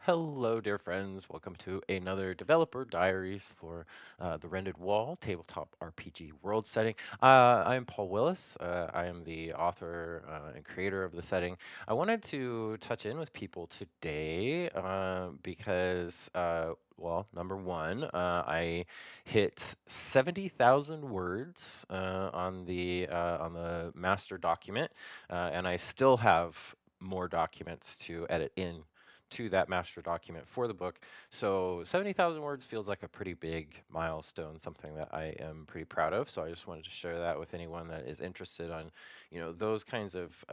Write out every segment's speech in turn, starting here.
Hello, dear friends. Welcome to another Developer Diaries for the Rended Wall tabletop RPG world setting. I'm Paul Willis. I am the author and creator of the setting. I wanted to touch in with people today because, number one, I hit 70,000 words on the master document, and I still have more documents to edit in to that master document for the book. So 70,000 words feels like a pretty big milestone, something that I am pretty proud of. So I just wanted to share that with anyone that is interested on, those kinds of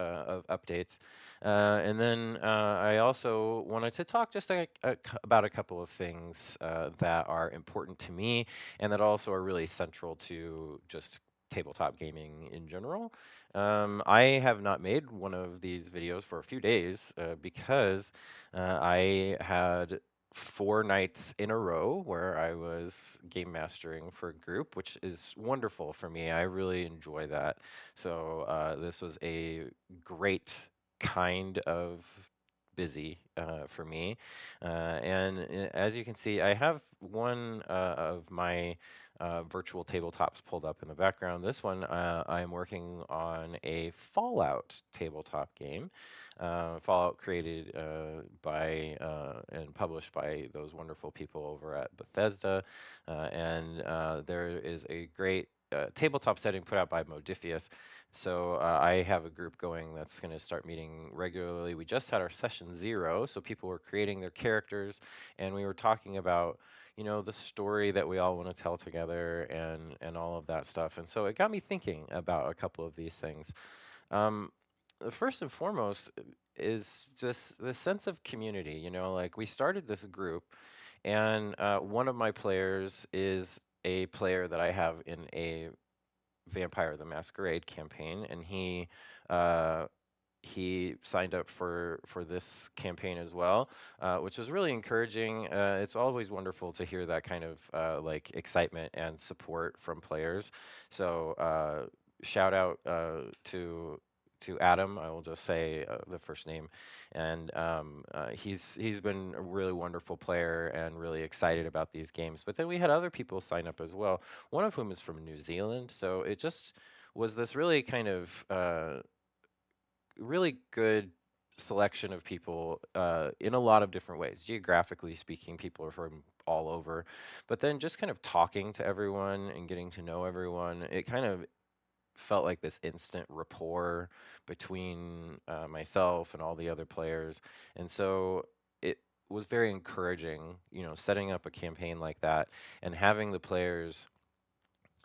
updates. And then I also wanted to talk just about a couple of things that are important to me and that also are really central to just tabletop gaming in general. I have not made one of these videos for a few days because I had 4 nights in a row where I was game mastering for a group, which is wonderful for me. I really enjoy that. So this was a great kind of busy for me. As you can see, I have one of my virtual tabletops pulled up in the background. This one, I am working on a Fallout tabletop game. Fallout created by and published by those wonderful people over at Bethesda. There is a great tabletop setting put out by Modifius. So I have a group going that's going to start meeting regularly. We just had our session 0, so people were creating their characters, and we were talking about the story that we all want to tell together and all of that stuff. And so it got me thinking about a couple of these things. Um, First and foremost is just the sense of community. Like we started this group, and one of my players is a player that I have in a Vampire the Masquerade campaign, and uh, he signed up for this campaign as well, which was really encouraging. It's always wonderful to hear that kind of like excitement and support from players. So shout out to Adam. I will just say the first name, and he's been a really wonderful player and really excited about these games. But then we had other people sign up as well. One of whom is from New Zealand. So it just was this really kind of really good selection of people in a lot of different ways. Geographically speaking, people are from all over. But then just kind of talking to everyone and getting to know everyone, it kind of felt like this instant rapport between myself and all the other players. And so it was very encouraging, setting up a campaign like that and having the players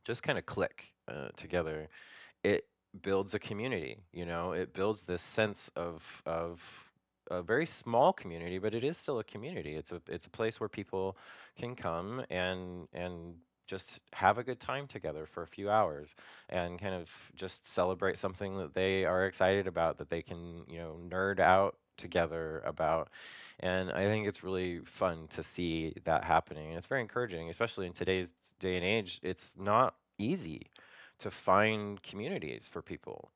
just kind of click together. It builds a community. It builds this sense of a very small community, but it is still a community. It's a place where people can come and just have a good time together for a few hours and kind of just celebrate something that they are excited about, that they can nerd out together about. And I think it's really fun to see that happening. And it's very encouraging, especially in today's day and age. It's not easy to find communities for people,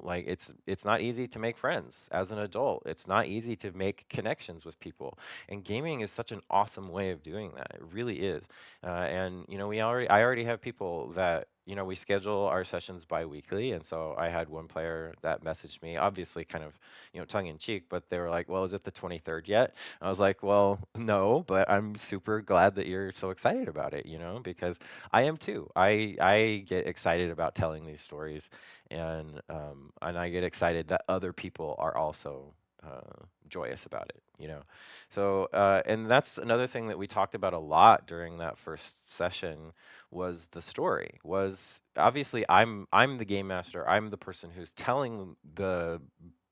like it's not easy to make friends as an adult. It's not easy to make connections with people, and gaming is such an awesome way of doing that. It really is. And I already have people that we schedule our sessions bi-weekly, and so I had one player that messaged me, obviously kind of tongue in cheek, but they were like, well, is it the 23rd yet? I was like, well, no, but I'm super glad that you're so excited about it, because I am too. I get excited about telling these stories, and I get excited that other people are also joyous about it. So and that's another thing that we talked about a lot during that first session was the story. Was obviously I'm the game master. I'm the person who's telling the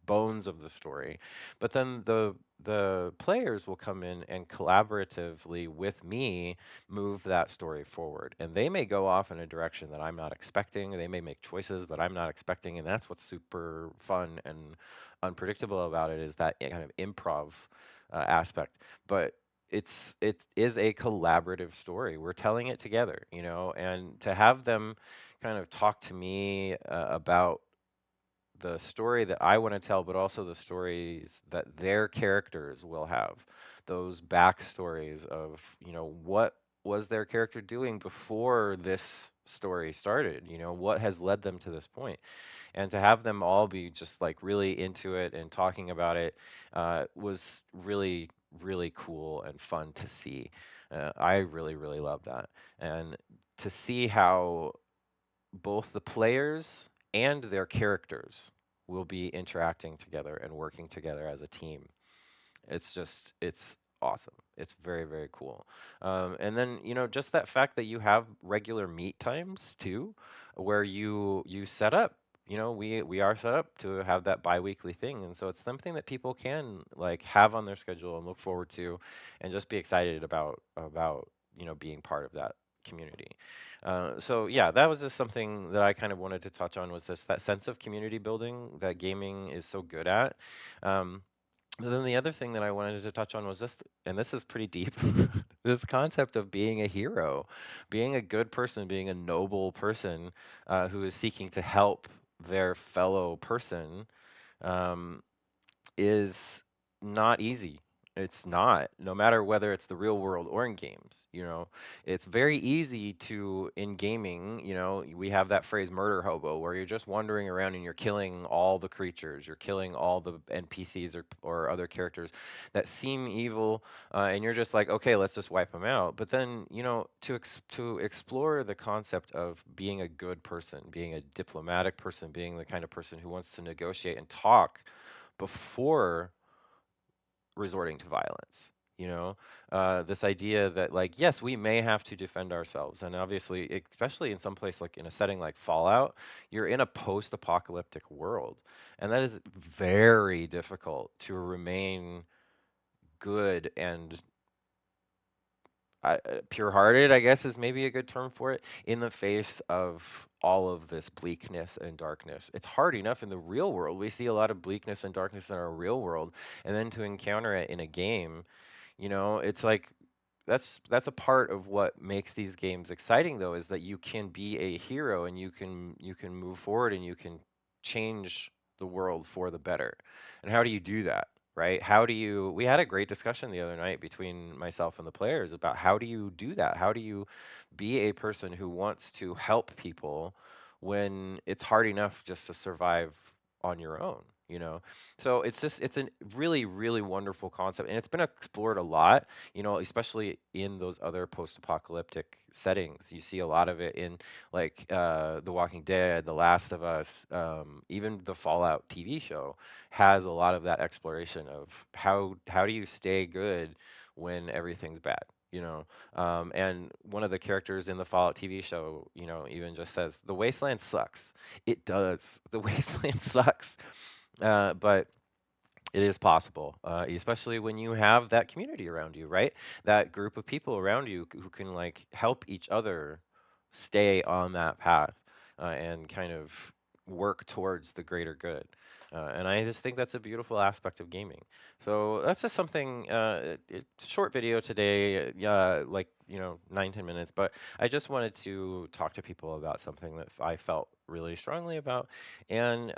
bones of the story, but then the players will come in and collaboratively with me move that story forward. And they may go off in a direction that I'm not expecting. They may make choices that I'm not expecting. And that's what's super fun and unpredictable about it, is that kind of improv aspect. But it is a collaborative story. We're telling it together, and to have them kind of talk to me about the story that I want to tell, but also the stories that their characters will have. Those backstories of, what was their character doing before this story started? What has led them to this point? And to have them all be just like really into it and talking about it was really, really cool and fun to see. I really, really love that. And to see how both the players and their characters will be interacting together and working together as a team. It's awesome. It's very, very cool. And then, just that fact that you have regular meet times too, where you set up. We are set up to have that biweekly thing, and so it's something that people can like have on their schedule and look forward to, and just be excited about being part of that community. So yeah, that was just something that I kind of wanted to touch on, was this that sense of community building that gaming is so good at. Um, but then the other thing that I wanted to touch on was this, and this is pretty deep, this concept of being a hero, being a good person, being a noble person who is seeking to help their fellow person. Um, is not easy. It's not, no matter whether it's the real world or in games, It's very easy to, in gaming, we have that phrase murder hobo, where you're just wandering around and you're killing all the creatures, you're killing all the NPCs or other characters that seem evil, and you're just like, okay, let's just wipe them out. But then, to explore the concept of being a good person, being a diplomatic person, being the kind of person who wants to negotiate and talk before resorting to violence. This idea that, like, yes, we may have to defend ourselves, and obviously, especially in some place like in a setting like Fallout, you're in a post-apocalyptic world, and that is very difficult to remain good and pure-hearted, I guess, is maybe a good term for it, in the face of all of this bleakness and darkness. It's hard enough in the real world. We see a lot of bleakness and darkness in our real world, and then to encounter it in a game, it's like that's a part of what makes these games exciting, though, is that you can be a hero and you can move forward and you can change the world for the better. And how do you do that? Right? We had a great discussion the other night between myself and the players about how do you do that? How do you be a person who wants to help people when it's hard enough just to survive on your own, So it's a really, really wonderful concept, and it's been explored a lot, especially in those other post-apocalyptic settings. You see a lot of it in like The Walking Dead, The Last of Us, even the Fallout TV show has a lot of that exploration of how do you stay good when everything's bad. And one of the characters in the Fallout TV show, even just says, "The wasteland sucks." It does. The wasteland sucks. But it is possible, especially when you have that community around you, right? That group of people around you who can like help each other stay on that path and kind of work towards the greater good. And I just think that's a beautiful aspect of gaming. So that's just something, short video today, yeah, like, 9, 10 minutes, but I just wanted to talk to people about something that I felt really strongly about. And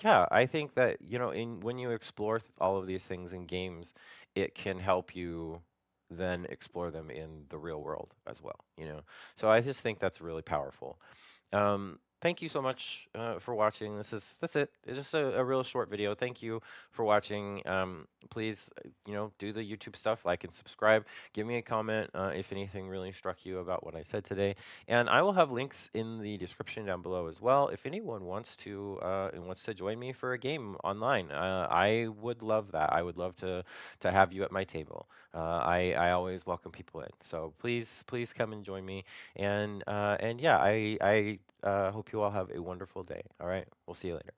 yeah, I think that, in when you explore all of these things in games, it can help you then explore them in the real world as well. So I just think that's really powerful. Thank you so much for watching. That's it. It's just a real short video. Thank you for watching. Please, do the YouTube stuff, like and subscribe. Give me a comment if anything really struck you about what I said today, and I will have links in the description down below as well. If anyone wants to join me for a game online, I would love that. I would love to have you at my table. I always welcome people in. So please come and join me. And yeah, I hope you all have a wonderful day. All right, we'll see you later.